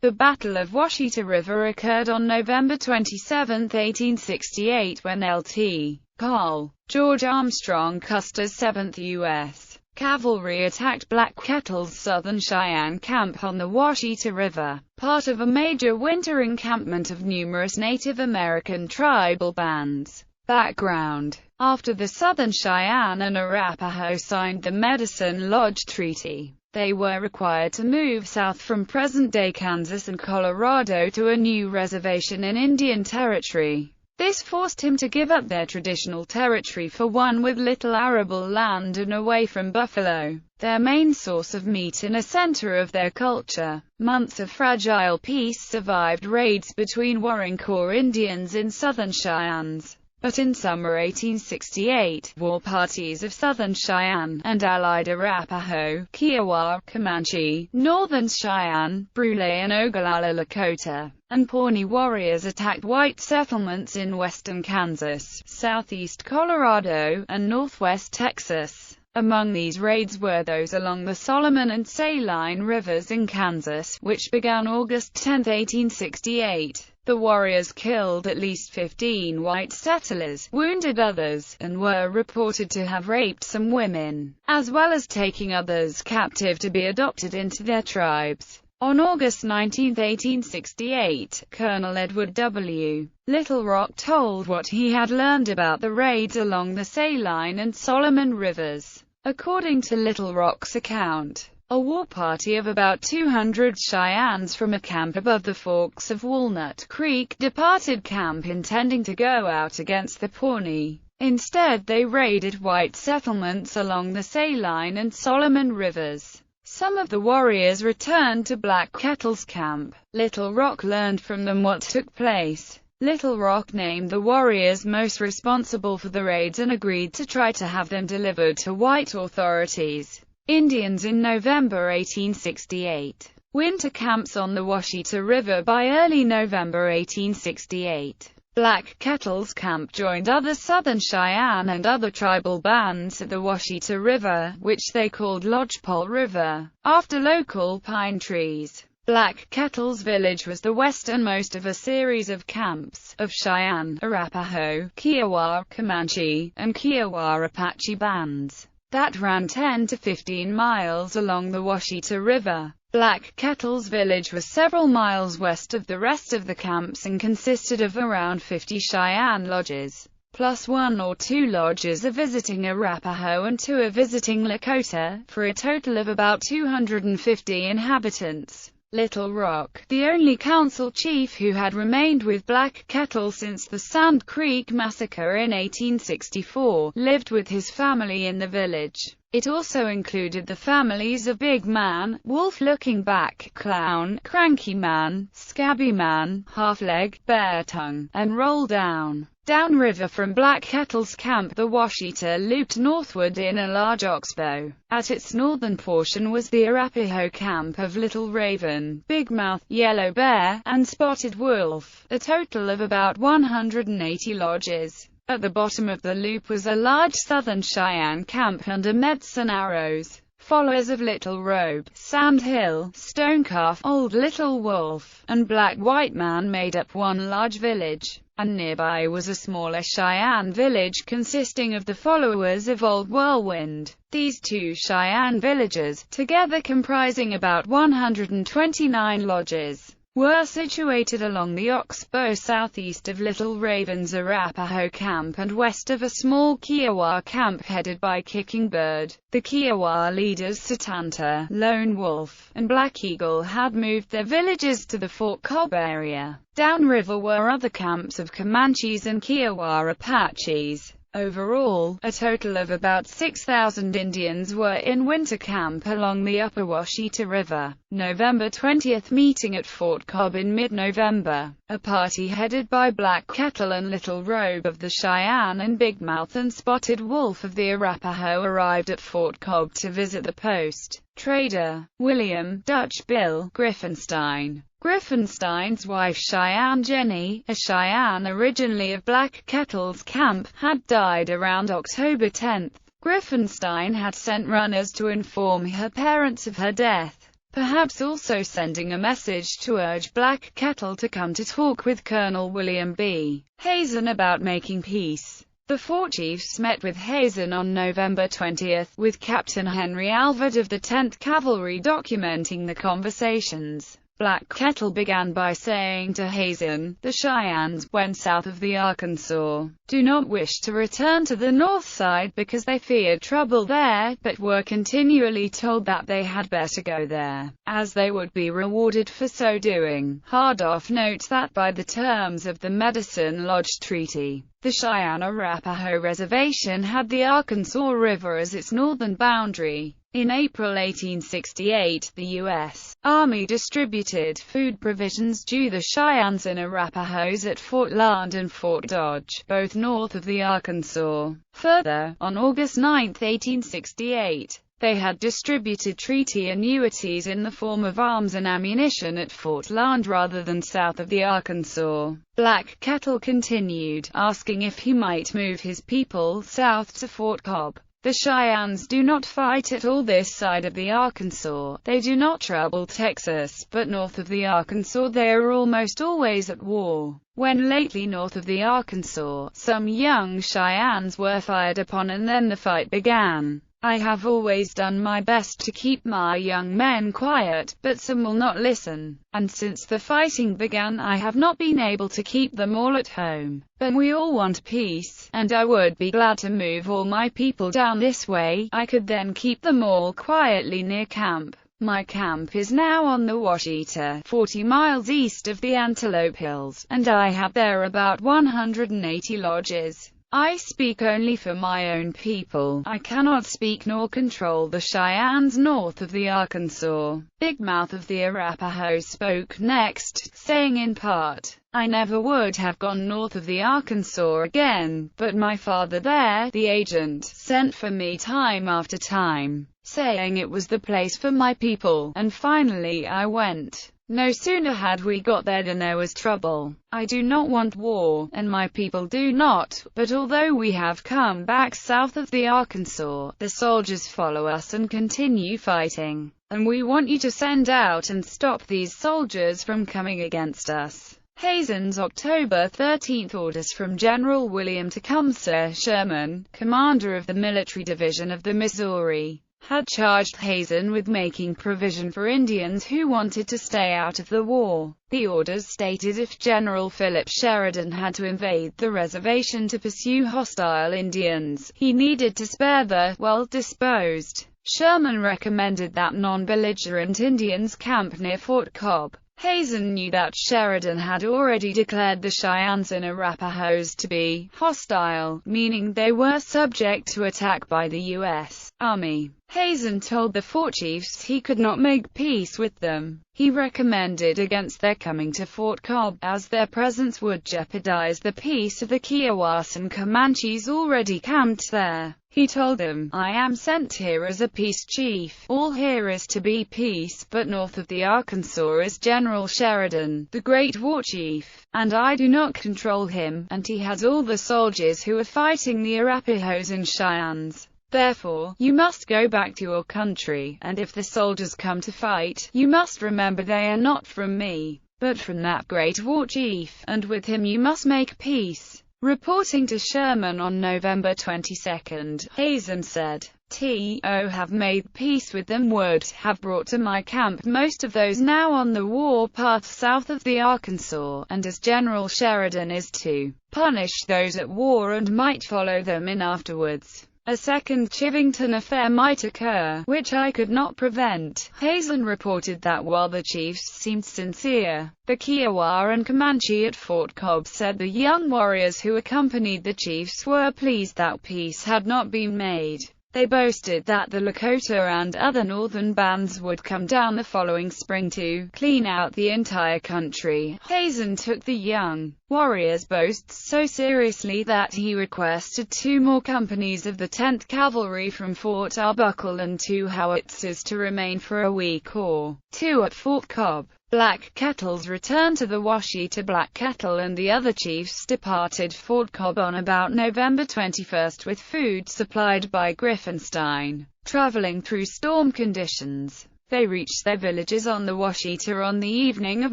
The Battle of Washita River occurred on November 27, 1868, when Lt. Col. George Armstrong Custer's 7th U.S. Cavalry attacked Black Kettle's Southern Cheyenne camp on the Washita River, part of a major winter encampment of numerous Native American tribal bands. Background: after the Southern Cheyenne and Arapaho signed the Medicine Lodge Treaty, they were required to move south from present-day Kansas and Colorado to a new reservation in Indian Territory. This forced him to give up their traditional territory for one with little arable land and away from buffalo, their main source of meat and a center of their culture. Months of fragile peace survived raids between warring Core Indians in Southern Cheyennes. But in summer 1868, war parties of Southern Cheyenne and allied Arapaho, Kiowa, Comanche, Northern Cheyenne, Brule and Oglala Lakota, and Pawnee warriors attacked white settlements in western Kansas, southeast Colorado, and northwest Texas. Among these raids were those along the Solomon and Saline Rivers in Kansas, which began August 10, 1868. The warriors killed at least 15 white settlers, wounded others, and were reported to have raped some women, as well as taking others captive to be adopted into their tribes. On August 19, 1868, Colonel Edward W. Little Rock told what he had learned about the raids along the Saline and Solomon Rivers. According to Little Rock's account, a war party of about 200 Cheyennes from a camp above the forks of Walnut Creek departed camp intending to go out against the Pawnee. Instead, they raided white settlements along the Saline and Solomon Rivers. Some of the warriors returned to Black Kettle's camp. Little Rock learned from them what took place. Little Rock named the warriors most responsible for the raids and agreed to try to have them delivered to white authorities. Indians in November 1868. Winter camps on the Washita River. By early November 1868, Black Kettle's camp joined other Southern Cheyenne and other tribal bands at the Washita River, which they called Lodgepole River, after local pine trees. Black Kettle's village was the westernmost of a series of camps of Cheyenne, Arapaho, Kiowa, Comanche, and Kiowa Apache bands that ran 10 to 15 miles along the Washita River. Black Kettle's village was several miles west of the rest of the camps and consisted of around 50 Cheyenne lodges, plus 1 or 2 lodges of visiting Arapaho and 2 of visiting Lakota, for a total of about 250 inhabitants. Little Rock, the only council chief who had remained with Black Kettle since the Sand Creek Massacre in 1864, lived with his family in the village. It also included the families of Big Man, Wolf Looking Back, Clown, Cranky Man, Scabby Man, Half-Leg, Bear Tongue, and Roll Down. Downriver from Black Kettle's camp, the Washita looped northward in a large oxbow. At its northern portion was the Arapaho camp of Little Raven, Big Mouth, Yellow Bear, and Spotted Wolf, a total of about 180 lodges. At the bottom of the loop was a large Southern Cheyenne camp under Medicine Arrows. Followers of Little Robe, Sand Hill, Stonecalf, Old Little Wolf, and Black White Man made up one large village, and nearby was a smaller Cheyenne village consisting of the followers of Old Whirlwind. These 2 Cheyenne villages, together comprising about 129 lodges, were situated along the Oxbow southeast of Little Raven's Arapaho camp and west of a small Kiowa camp headed by Kicking Bird. The Kiowa leaders Satanta, Lone Wolf, and Black Eagle had moved their villages to the Fort Cobb area. Downriver were other camps of Comanches and Kiowa Apaches. Overall, a total of about 6,000 Indians were in winter camp along the upper Washita River. November 20th meeting at Fort Cobb in mid-November. A party headed by Black Kettle and Little Robe of the Cheyenne and Big Mouth and Spotted Wolf of the Arapaho arrived at Fort Cobb to visit the post. Trader William Dutch Bill Griffenstein. Griffenstein's wife Cheyenne Jenny, a Cheyenne originally of Black Kettle's camp, had died around October 10. Griffenstein had sent runners to inform her parents of her death. perhaps also sending a message to urge Black Kettle to come to talk with Colonel William B. Hazen about making peace. The four chiefs met with Hazen on November 20, with Captain Henry Alvord of the 10th Cavalry documenting the conversations. Black Kettle began by saying to Hazen, "The Cheyennes, when south of the Arkansas, do not wish to return to the north side because they feared trouble there, but were continually told that they had better go there, as they would be rewarded for so doing." Hardoff notes that by the terms of the Medicine Lodge Treaty, the Cheyenne-Arapaho Reservation had the Arkansas River as its northern boundary. In April 1868, the U.S. Army distributed food provisions to the Cheyennes and Arapahos at Fort Larned and Fort Dodge, both north of the Arkansas. Further, on August 9, 1868, they had distributed treaty annuities in the form of arms and ammunition at Fort Larned rather than south of the Arkansas. Black Kettle continued, asking if he might move his people south to Fort Cobb. The Cheyennes do not fight at all this side of the Arkansas. They do not trouble Texas, but north of the Arkansas they are almost always at war. When lately north of the Arkansas, some young Cheyennes were fired upon and then the fight began. I have always done my best to keep my young men quiet, but some will not listen, and since the fighting began I have not been able to keep them all at home. But we all want peace, and I would be glad to move all my people down this way. I could then keep them all quietly near camp. My camp is now on the Washita, 40 miles east of the Antelope Hills, and I have there about 180 lodges. I speak only for my own people. I cannot speak nor control the Cheyennes north of the Arkansas. Big Mouth of the Arapaho spoke next, saying in part, "I never would have gone north of the Arkansas again, but my father there, the agent, sent for me time after time, saying it was the place for my people, and finally I went. No sooner had we got there than there was trouble. I do not want war, and my people do not, but although we have come back south of the Arkansas, the soldiers follow us and continue fighting, and we want you to send out and stop these soldiers from coming against us." Hazen's October 13 orders from General William Tecumseh Sherman, commander of the Military Division of the Missouri, had charged Hazen with making provision for Indians who wanted to stay out of the war. The orders stated if General Philip Sheridan had to invade the reservation to pursue hostile Indians, he needed to spare the well-disposed. Sherman recommended that non-belligerent Indians camp near Fort Cobb. Hazen knew that Sheridan had already declared the Cheyennes and Arapahos to be hostile, meaning they were subject to attack by the U.S. Army. Hazen told the four chiefs he could not make peace with them. He recommended against their coming to Fort Cobb, as their presence would jeopardize the peace of the Kiowas and Comanches already camped there. He told them, "I am sent here as a peace chief. All here is to be peace, but north of the Arkansas is General Sheridan, the great war chief, and I do not control him, and he has all the soldiers who are fighting the Arapahos and Cheyennes. Therefore, you must go back to your country, and if the soldiers come to fight, you must remember they are not from me, but from that great war chief, and with him you must make peace." Reporting to Sherman on November 22, Hazen said, "To have made peace with them would have brought to my camp most of those now on the war path south of the Arkansas, and as General Sheridan is to punish those at war and might follow them in afterwards, a second Chivington affair might occur, which I could not prevent." Hazen reported that while the chiefs seemed sincere, the Kiowa and Comanche at Fort Cobb said the young warriors who accompanied the chiefs were pleased that peace had not been made. They boasted that the Lakota and other northern bands would come down the following spring to clean out the entire country. Hazen took the young warriors' boasts so seriously that he requested 2 more companies of the 10th Cavalry from Fort Arbuckle and 2 howitzers to remain for a week or 2 at Fort Cobb. Black Kettle's return to the Washita. Black Kettle and the other chiefs departed Fort Cobb on about November 21 with food supplied by Griffenstein. Traveling through storm conditions, They reached their villages on the Washita on the evening of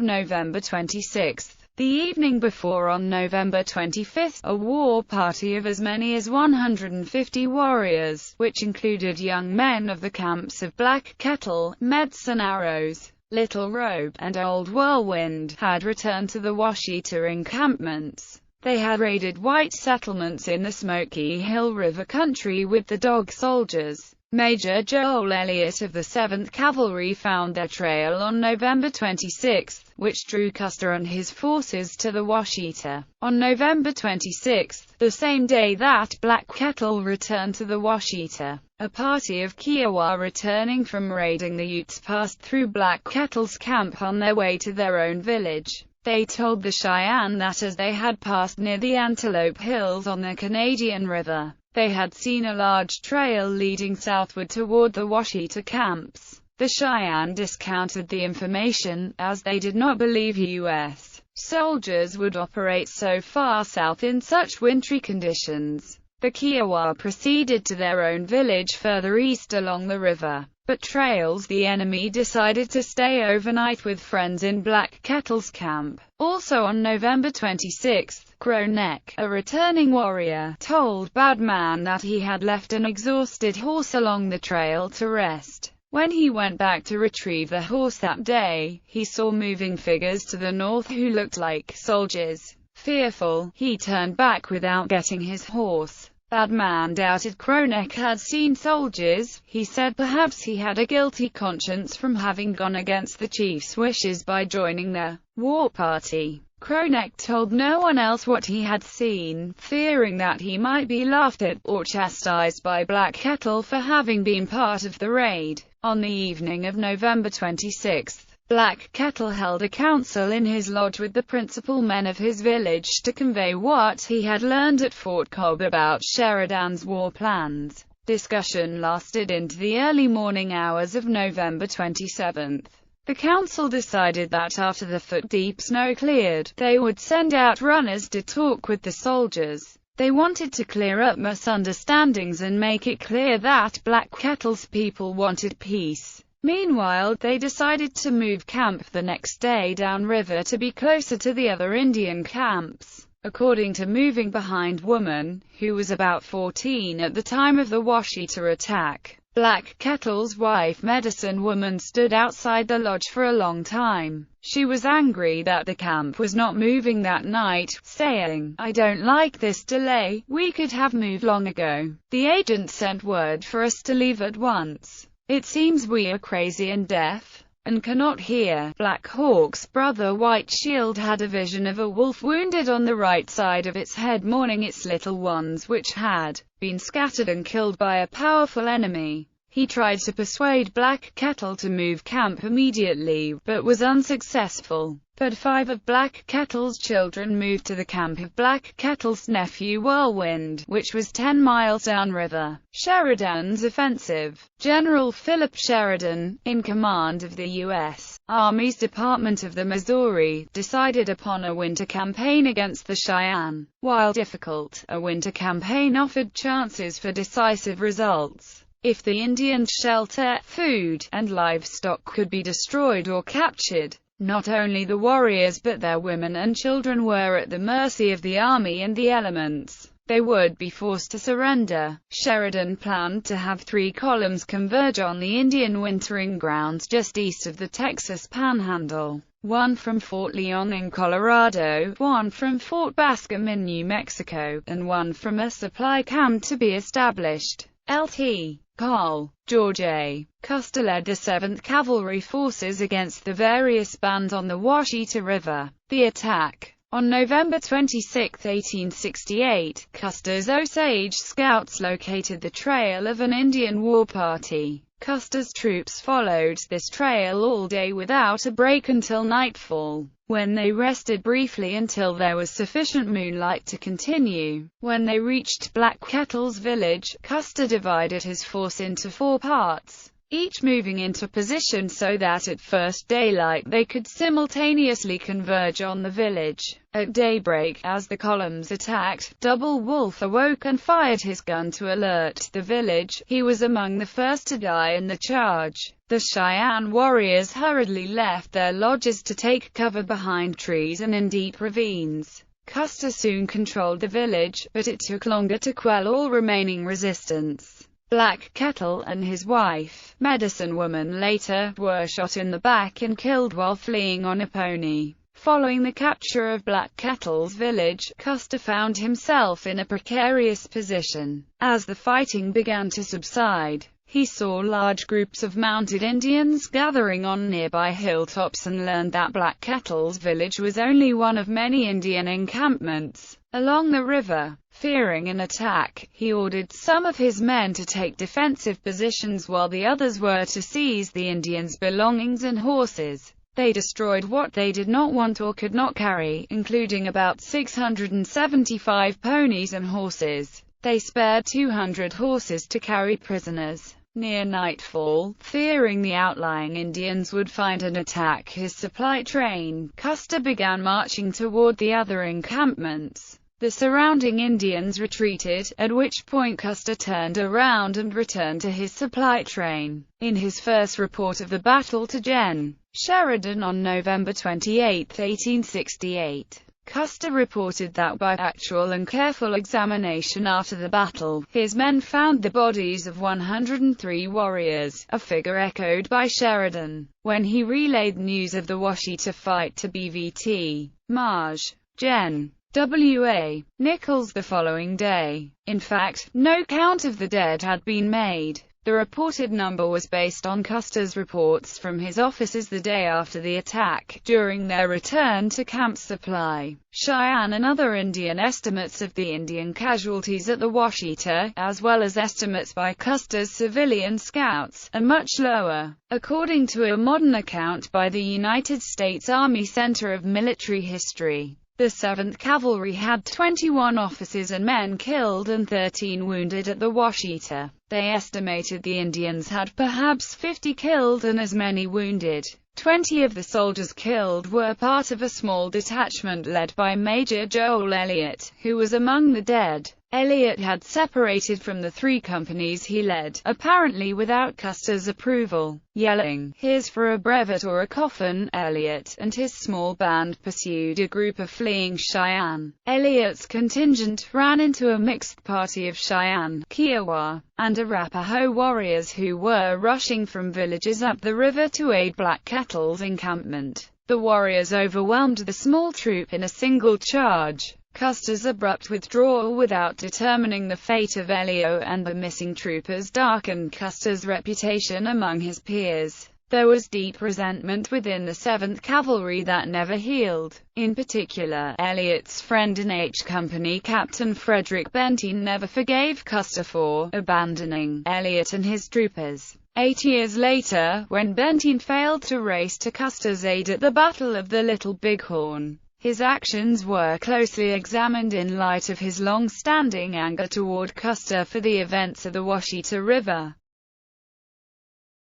November 26. The evening before, on November 25, a war party of as many as 150 warriors, which included young men of the camps of Black Kettle, Medicine Arrows, Little Robe, and Old Whirlwind, had returned to the Washita encampments. They had raided white settlements in the Smoky Hill River country with the Dog Soldiers. Major Joel Elliott of the 7th Cavalry found their trail on November 26, which drew Custer and his forces to the Washita. On November 26, the same day that Black Kettle returned to the Washita, a party of Kiowa returning from raiding the Utes passed through Black Kettle's camp on their way to their own village. They told the Cheyenne that as they had passed near the Antelope Hills on the Canadian River, they had seen a large trail leading southward toward the Washita camps. The Cheyenne discounted the information, as they did not believe U.S. soldiers would operate so far south in such wintry conditions. The Kiowa proceeded to their own village further east along the river, but trails the enemy decided to stay overnight with friends in Black Kettle's camp. Also on November 26, Crow Neck, a returning warrior, told Badman that he had left an exhausted horse along the trail to rest. When he went back to retrieve the horse that day, he saw moving figures to the north who looked like soldiers. Fearful, he turned back without getting his horse. Badman doubted Crow Neck had seen soldiers. He said perhaps he had a guilty conscience from having gone against the chief's wishes by joining the war party. Crow Neck told no one else what he had seen, fearing that he might be laughed at, or chastised by Black Kettle for having been part of the raid. On the evening of November 26, Black Kettle held a council in his lodge with the principal men of his village to convey what he had learned at Fort Cobb about Sheridan's war plans. Discussion lasted into the early morning hours of November 27. The council decided that after the foot-deep snow cleared, they would send out runners to talk with the soldiers. They wanted to clear up misunderstandings and make it clear that Black Kettle's people wanted peace. Meanwhile, they decided to move camp the next day downriver to be closer to the other Indian camps. According to Moving Behind Woman, who was about 14 at the time of the Washita attack, Black Kettle's wife Medicine Woman stood outside the lodge for a long time. She was angry that the camp was not moving that night, saying, "I don't like this delay, we could have moved long ago. The agent sent word for us to leave at once. It seems we are crazy and deaf, and cannot hear." Black Hawk's brother White Shield had a vision of a wolf wounded on the right side of its head mourning its little ones which had been scattered and killed by a powerful enemy. He tried to persuade Black Kettle to move camp immediately, but was unsuccessful. But 5 of Black Kettle's children moved to the camp of Black Kettle's nephew Whirlwind, which was 10 miles downriver. Sheridan's offensive. General Philip Sheridan, in command of the U.S. Army's Department of the Missouri, decided upon a winter campaign against the Cheyenne. While difficult, a winter campaign offered chances for decisive results. If the Indians' shelter, food, and livestock could be destroyed or captured, not only the warriors but their women and children were at the mercy of the army and the elements. They would be forced to surrender. Sheridan planned to have 3 columns converge on the Indian wintering grounds just east of the Texas Panhandle. One from Fort Leon in Colorado, one from Fort Bascom in New Mexico, and one from a supply camp to be established. Lt. Col. George A. Custer led the 7th Cavalry forces against the various bands on the Washita River. The attack. On November 26, 1868, Custer's Osage scouts located the trail of an Indian war party. Custer's troops followed this trail all day without a break until nightfall, when they rested briefly until there was sufficient moonlight to continue. When they reached Black Kettle's village, Custer divided his force into 4 parts. each moving into position so that at first daylight they could simultaneously converge on the village. At daybreak, as the columns attacked, Double Wolf awoke and fired his gun to alert the village. He was among the first to die in the charge. The Cheyenne warriors hurriedly left their lodges to take cover behind trees and in deep ravines. Custer soon controlled the village, but it took longer to quell all remaining resistance. Black Kettle and his wife, Medicine Woman, later were shot in the back and killed while fleeing on a pony. Following the capture of Black Kettle's village, Custer found himself in a precarious position. As the fighting began to subside, he saw large groups of mounted Indians gathering on nearby hilltops and learned that Black Kettle's village was only one of many Indian encampments along the river. Fearing an attack, he ordered some of his men to take defensive positions while the others were to seize the Indians' belongings and horses. They destroyed what they did not want or could not carry, including about 675 ponies and horses. They spared 200 horses to carry prisoners. Near nightfall, fearing the outlying Indians would find and attack his supply train, Custer began marching toward the other encampments. The surrounding Indians retreated, at which point Custer turned around and returned to his supply train. In his first report of the battle to Gen. Sheridan on November 28, 1868, Custer reported that by actual and careful examination after the battle, his men found the bodies of 103 warriors, a figure echoed by Sheridan when he relayed news of the Washita fight to BVT. Marge. Gen. W.A. Nichols the following day. In fact, no count of the dead had been made. The reported number was based on Custer's reports from his officers the day after the attack, during their return to Camp Supply. Cheyenne and other Indian estimates of the Indian casualties at the Washita, as well as estimates by Custer's civilian scouts, are much lower. According to a modern account by the United States Army Center of Military History, the 7th Cavalry had 21 officers and men killed and 13 wounded at the Washita. They estimated the Indians had perhaps 50 killed and as many wounded. 20 of the soldiers killed were part of a small detachment led by Major Joel Elliott, who was among the dead. Elliott had separated from the 3 companies he led, apparently without Custer's approval. Yelling, "Here's for a brevet or a coffin," Elliott and his small band pursued a group of fleeing Cheyenne. Elliott's contingent ran into a mixed party of Cheyenne, Kiowa, and Arapaho warriors who were rushing from villages up the river to aid Black Kettle's encampment. The warriors overwhelmed the small troop in a single charge. Custer's abrupt withdrawal without determining the fate of Elliott and the missing troopers darkened Custer's reputation among his peers. There was deep resentment within the 7th Cavalry that never healed. In particular, Elliott's friend in H Company Captain Frederick Benteen never forgave Custer for abandoning Elliott and his troopers. 8 years later, when Benteen failed to race to Custer's aid at the Battle of the Little Bighorn, his actions were closely examined in light of his long-standing anger toward Custer for the events of the Washita River.